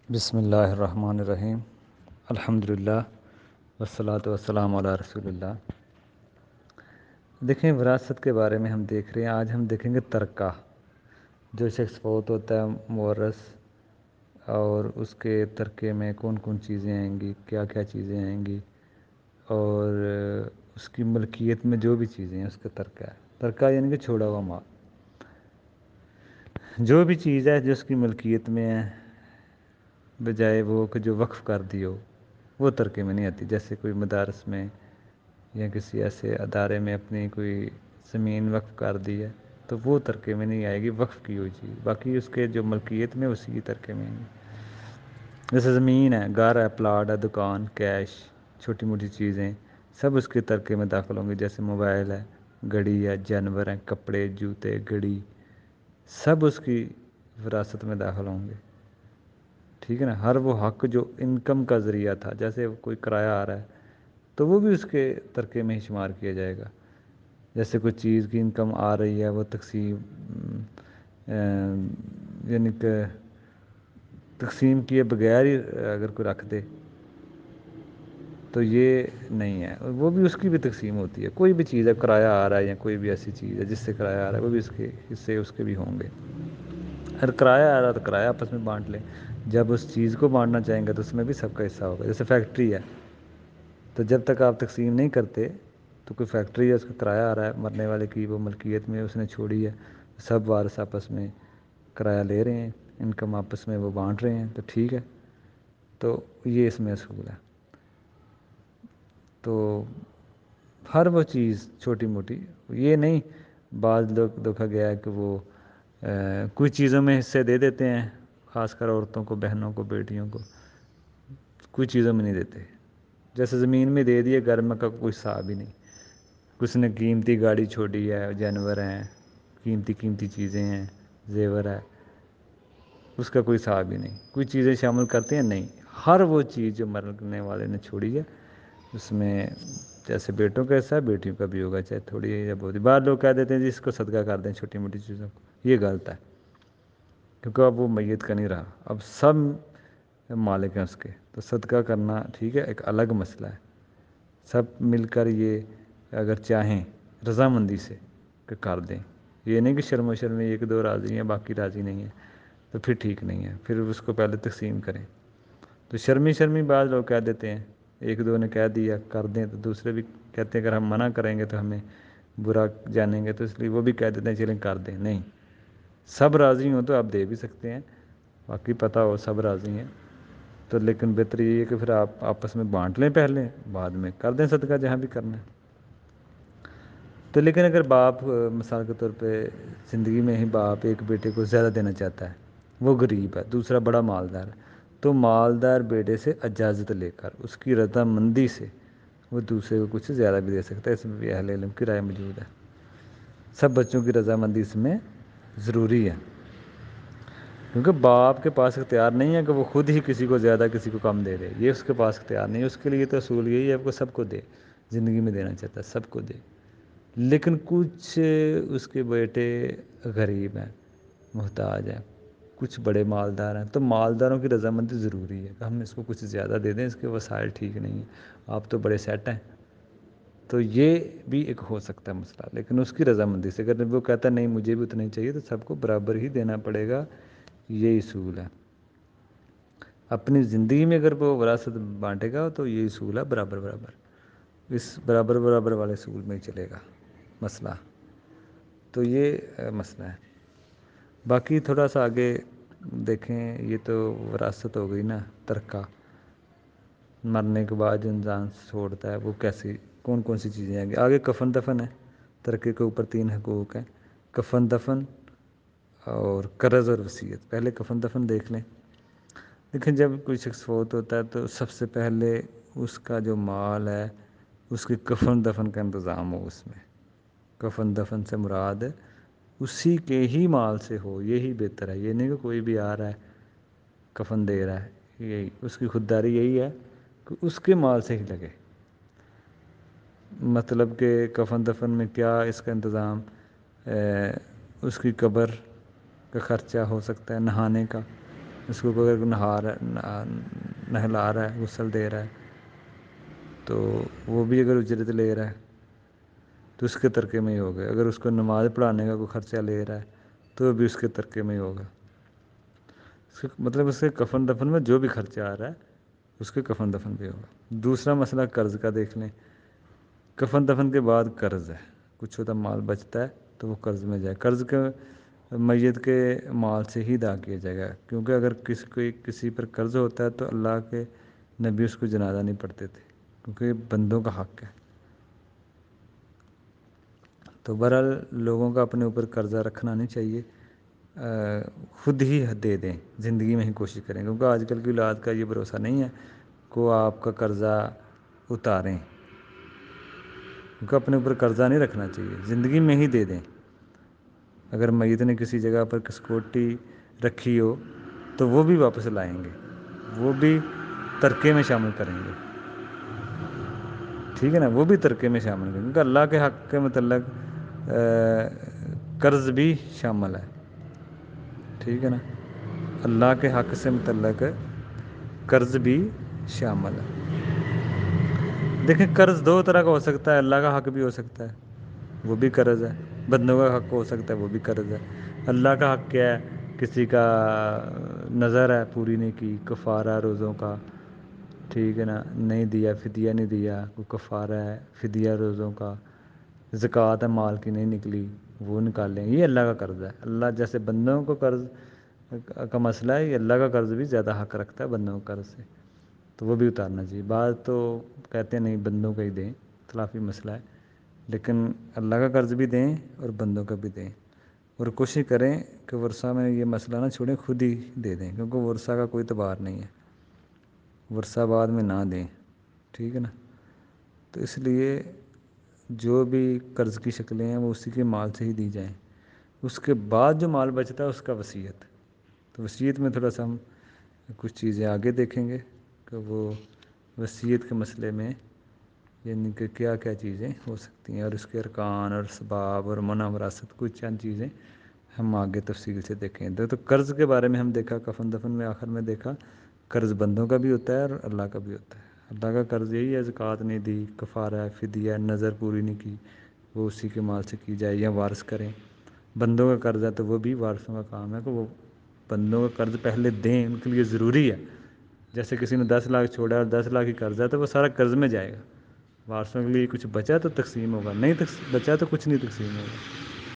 بسم اللہ الرحمن الرحیم، الحمدللہ والصلاۃ والسلام علی رسول اللہ۔ دیکھیں، وراثت کے بارے میں ہم دیکھ رہے ہیں۔ آج ہم دیکھیں گے ترکہ۔ جو شخص فوت ہوتا ہے مورث، اور اس کے ترکے میں کون کون چیزیں آئیں گی، کیا کیا چیزیں آئیں گی، اور اس کی ملکیت میں جو بھی چیزیں ہیں اس کا ترکہ ہے۔ ترکہ یعنی کہ چھوڑا ہوا مال، جو بھی چیز ہے جو اس کی ملکیت میں ہے، بجائے وہ کہ جو وقف کر دی ہو، وہ ترکے میں نہیں آتی۔ جیسے کوئی مدارس میں یا کسی ایسے ادارے میں اپنی کوئی زمین وقف کر دی ہے تو وہ ترکے میں نہیں آئے گی، وقف کی ہوئی چیز۔ باقی اس کے جو ملکیت میں اسی کی ترکے میں آئیں گی۔ جیسے زمین ہے، گھر ہے، پلاٹ ہے، دکان، کیش، چھوٹی موٹی چیزیں، سب اس کے ترکے میں داخل ہوں گے۔ جیسے موبائل ہے، گھڑی ہے، جانور ہیں، کپڑے، جوتے، گھڑی، سب اس کی وراثت میں داخل ہوں گے۔ ٹھیک ہے نا۔ ہر وہ حق جو انکم کا ذریعہ تھا، جیسے کوئی کرایہ آ رہا ہے تو وہ بھی اس کے ترکے میں ہی شمار کیا جائے گا۔ جیسے کوئی چیز کی انکم آ رہی ہے، وہ تقسیم یعنی کہ تقسیم کیے بغیر ہی اگر کوئی رکھ دے تو یہ نہیں ہے، وہ بھی اس کی بھی تقسیم ہوتی ہے۔ کوئی بھی چیز ہے، کرایہ آ رہا ہے یا کوئی بھی ایسی چیز ہے جس سے کرایہ آ رہا ہے، وہ بھی اس کے حصے اس کے بھی ہوں گے۔ اگر کرایہ آ رہا ہے تو کرایہ آپس میں بانٹ لیں۔ جب اس چیز کو بانٹنا چاہیں گے تو اس میں بھی سب کا حصہ ہوگا۔ جیسے فیکٹری ہے، تو جب تک آپ تقسیم نہیں کرتے تو کوئی فیکٹری ہے، اس کا کرایہ آ رہا ہے مرنے والے کی، وہ ملکیت میں اس نے چھوڑی ہے، سب وارث آپس میں کرایہ لے رہے ہیں، انکم آپس میں وہ بانٹ رہے ہیں، تو ٹھیک ہے۔ تو یہ اس میں اصول ہے۔ تو ہر وہ چیز چھوٹی موٹی، یہ نہیں بعض لوگ دیکھا گیا ہے کہ وہ کچھ چیزوں میں حصے دے دیتے ہیں، خاص کر عورتوں کو، بہنوں کو، بیٹیوں کو، کچھ چیزوں میں نہیں دیتے۔ جیسے زمین میں دے دیے، گھر میں کا کوئی حساب ہی نہیں۔ کس نے قیمتی گاڑی چھوڑی ہے، جانور ہیں، قیمتی چیزیں ہیں، زیور ہے، اس کا کوئی حساب ہی نہیں۔ کوئی چیزیں شامل کرتے ہیں، نہیں۔ ہر وہ چیز جو مرنے والے نے چھوڑی ہے اس میں، جیسے بیٹوں کا حصہ ہے بیٹیوں کا بھی ہوگا، چاہے تھوڑی یا بہت۔ بعض لوگ کہہ دیتے ہیں جی اس کو صدقہ کر دیں چھوٹی موٹی چیزوں کو، یہ غلط ہے، کیونکہ اب وہ میت کا نہیں رہا، اب سب مالک ہیں اس کے، تو صدقہ کرنا ٹھیک ہے، ایک الگ مسئلہ ہے۔ سب مل کر یہ اگر چاہیں رضامندی سے کہ کر دیں، یہ نہیں کہ شرم و شرمی ایک دو راضی ہیں باقی راضی نہیں ہیں، تو پھر ٹھیک نہیں ہے، پھر اس کو پہلے تقسیم کریں۔ تو شرمی بعض لوگ کہہ دیتے ہیں، ایک دو نے کہہ دیا کر دیں، تو دوسرے بھی کہتے ہیں اگر ہم منع کریں گے تو ہمیں برا جانیں گے، تو اس لیے وہ بھی کہہ دیتے ہیں چلیں کر دیں۔ نہیں، سب راضی ہوں تو آپ دے بھی سکتے ہیں، باقی پتہ ہو سب راضی ہیں تو، لیکن بہتر یہ ہے کہ پھر آپ آپس میں بانٹ لیں پہلے، بعد میں کر دیں صدقہ جہاں بھی کرنا ہے۔ تو لیکن اگر باپ مثال کے طور پہ زندگی میں ہی باپ ایک بیٹے کو زیادہ دینا چاہتا ہے، وہ غریب ہے، دوسرا بڑا مالدار ہے، تو مالدار بیٹے سے اجازت لے کر اس کی رضامندی سے وہ دوسرے کو کچھ زیادہ بھی دے سکتا ہے۔ اس میں بھی اہل علم کی رائے موجود ہے۔ سب بچوں کی رضامندی اس میں ضروری ہے، کیونکہ باپ کے پاس اختیار نہیں ہے کہ وہ خود ہی کسی کو زیادہ کسی کو کم دے دے، یہ اس کے پاس اختیار نہیں ہے۔ اس کے لیے تو اصول یہی ہے کہ سب کو دے، زندگی میں دینا چاہتا ہے سب کو دے۔ لیکن کچھ اس کے بیٹے غریب ہیں، محتاج ہیں، کچھ بڑے مالدار ہیں، تو مالداروں کی رضامندی ضروری ہے کہ ہم اس کو کچھ زیادہ دے دیں، اس کے وسائل ٹھیک نہیں ہیں، آپ تو بڑے سیٹ ہیں، تو یہ بھی ایک ہو سکتا ہے مسئلہ۔ لیکن اس کی رضامندی سے، اگر وہ کہتا ہے نہیں مجھے بھی اتنا ہی چاہیے، تو سب کو برابر ہی دینا پڑے گا، یہ اصول ہے۔ اپنی زندگی میں اگر وہ وراثت بانٹے گا تو یہ اصول ہے برابر برابر، اس برابر برابر والے اصول میں ہی چلے گا مسئلہ۔ تو یہ مسئلہ ہے۔ باقی تھوڑا سا آگے دیکھیں، یہ تو وراثت ہو گئی نا، ترکہ، مرنے کے بعد جو انسان چھوڑتا ہے وہ کیسی کون کون سی چیزیں آئیں گی۔ آگے کفن دفن ہے، ترکے کے اوپر 3 حقوق ہیں، کفن دفن اور قرض اور وصیت۔ پہلے کفن دفن دیکھ لیں۔ دیکھیں، جب کوئی شخص فوت ہوتا ہے تو سب سے پہلے اس کا جو مال ہے اس کی کفن دفن کا انتظام ہو۔ اس میں کفن دفن سے مراد اسی کے ہی مال سے ہو، یہی بہتر ہے۔ یہ نہیں کہ کوئی بھی آ رہا ہے کفن دے رہا ہے، یہی اس کی خودداری یہی ہے کہ اس کے مال سے ہی لگے۔ مطلب کہ کفن دفن میں کیا اس کا انتظام، اس کی قبر کا خرچہ ہو سکتا ہے، نہانے کا، اس کو کوئی اگر نہلا رہا ہے، غسل دے رہا ہے، تو وہ بھی اگر اجرت لے رہا ہے تو اس کے ترکے میں ہی ہوگا. اگر اس کو نماز پڑھانے کا کوئی خرچہ لے رہا ہے تو بھی اس کے ترکے میں ہی ہوگا. مطلب اس کے کفن دفن میں جو بھی خرچہ آ رہا ہے اس کے کفن دفن پہ ہوگا. دوسرا مسئلہ قرض کا دیکھ لیں. کفن دفن کے بعد قرض ہے، کچھ ہوتا مال بچتا ہے تو وہ قرض میں جائے. قرض کے میت کے مال سے ہی ادا کیا جائے گا، کیونکہ اگر کسی پر قرض ہوتا ہے تو اللہ کے نبی اس کو جنازہ نہیں پڑھتے تھے، کیونکہ یہ بندوں کا حق ہے. تو بہرحال لوگوں کا اپنے اوپر قرضہ رکھنا نہیں چاہیے، خود ہی دے دیں، زندگی میں ہی کوشش کریں، کیونکہ آج کل کی اولاد کا یہ بھروسہ نہیں ہے کہ آپ کا قرضہ اتاریں. کیونکہ اپنے اوپر قرضہ نہیں رکھنا چاہیے، زندگی میں ہی دے دیں. اگر میت نے کسی جگہ پر کسکوٹی رکھی ہو تو وہ بھی واپس لائیں گے، وہ بھی ترکے میں شامل کریں گے. ٹھیک ہے نا، وہ بھی ترکے میں شامل کریں گے، کیونکہ اللہ کے حق کے متعلق قرض بھی شامل ہے. ٹھیک ہے نا، اللہ کے حق سے متعلق قرض بھی شامل ہے. دیکھیں قرض دو طرح کا ہو سکتا ہے، اللہ کا حق بھی ہو سکتا ہے، وہ بھی قرض ہے. بندوں کا حق ہو سکتا ہے، وہ بھی قرض ہے. اللہ کا حق کیا ہے؟ کسی کا نظر ہے پوری نہیں کی، کفارہ روزوں کا، ٹھیک ہے نا، نہیں دیا، فدیہ نہیں دیا، کوئی کفارہ ہے فدیہ روزوں کا، زکوٰۃ ہے مال کی نہیں نکلی وہ نکالیں، یہ اللہ کا قرض ہے. اللہ جیسے بندوں کو قرض کا مسئلہ ہے، یہ اللہ کا قرض بھی زیادہ حق رکھتا ہے بندوں کے قرض سے، تو وہ بھی اتارنا چاہیے. بعض تو کہتے ہیں نہیں بندوں کا ہی دیں، اختلافی مسئلہ ہے، لیکن اللہ کا قرض بھی دیں اور بندوں کا بھی دیں. اور کوشش کریں کہ ورثہ میں یہ مسئلہ نہ چھوڑیں، خود ہی دے دیں، کیونکہ ورثہ کا کوئی اعتبار نہیں ہے، ورثہ بعد میں نہ دیں. ٹھیک ہے نا، تو اس لیے جو بھی قرض کی شکلیں ہیں وہ اسی کے مال سے ہی دی جائیں. اس کے بعد جو مال بچتا ہے اس کا وصیت. تو وصیت میں تھوڑا سا ہم کچھ چیزیں آگے دیکھیں گے کہ وہ وصیت کے مسئلے میں یعنی کہ کیا کیا چیزیں ہو سکتی ہیں، اور اس کے ارکان اور اسباب اور منع وراثت، کچھ چند چیزیں ہم آگے تفصیل سے دیکھیں. تو قرض کے بارے میں ہم دیکھا، کفن دفن میں آخر میں دیکھا قرض بندوں کا بھی ہوتا ہے اور اللہ کا بھی ہوتا ہے. اللہ کا قرض یہی ہے زکوٰۃ نہیں دی، کفارہ ہے، فدیہ، نظر پوری نہیں کی، وہ اسی کے مال سے کی جائے یا وارث کریں. بندوں کا قرض ہے تو وہ بھی وارثوں کا کام ہے کہ وہ بندوں کا قرض پہلے دیں، ان کے لیے ضروری ہے. جیسے کسی نے 10 لاکھ چھوڑا اور 10 لاکھ کی قرض ہے تو وہ سارا قرض میں جائے گا. وارثوں کے لیے کچھ بچا تو تقسیم ہوگا، نہیں بچا تو کچھ نہیں تقسیم ہوگا.